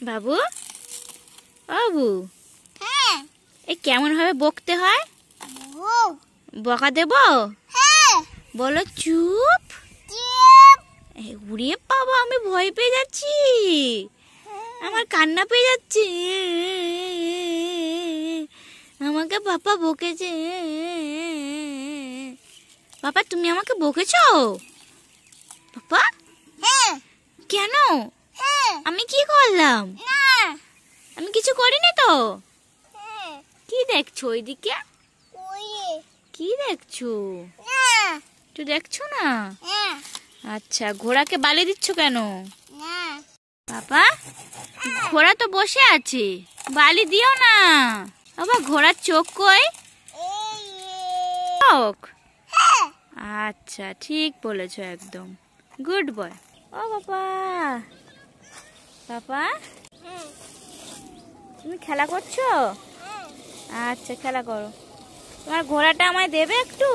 বাবু, বাবু, হ্যাঁ এ কেমন ভাবে বকতে হয়? বকা দেব? হ্যাঁ বলো চুপ। চুপ। উড়িয়ে বাবা, আমি ভয় পেয়ে যাচ্ছি, আমার কান্না পেয়ে যাচ্ছে, আমাকে পাপা বকেছে। পাপা, তুমি আমাকে বকেছো? পাপা, হ্যাঁ কেন? হ্যাঁ আমি কি করলাম? না আমি কিছু করিনি তো। হ্যাঁ কি দেখছো ওইদিকে? ওই কি দেখছো? না একটু দেখছো না? হ্যাঁ আচ্ছা, ঘোড়াকে বালি দিচ্ছ কেন? না পাপা, ঘোড়া তো বসে আছে, বালি দিও না। বাবা, ঘোড়ার চোখ কই? এই চোখ? হ্যাঁ আচ্ছা, ঠিক বলেছো, একদম গুড বয়। ও বাবা, পাপা, হ্যাঁ তুমি খেলা করছো? হ্যাঁ আচ্ছা, খেলা করো। তোমার ঘোড়াটা আমায় দেবে একটু?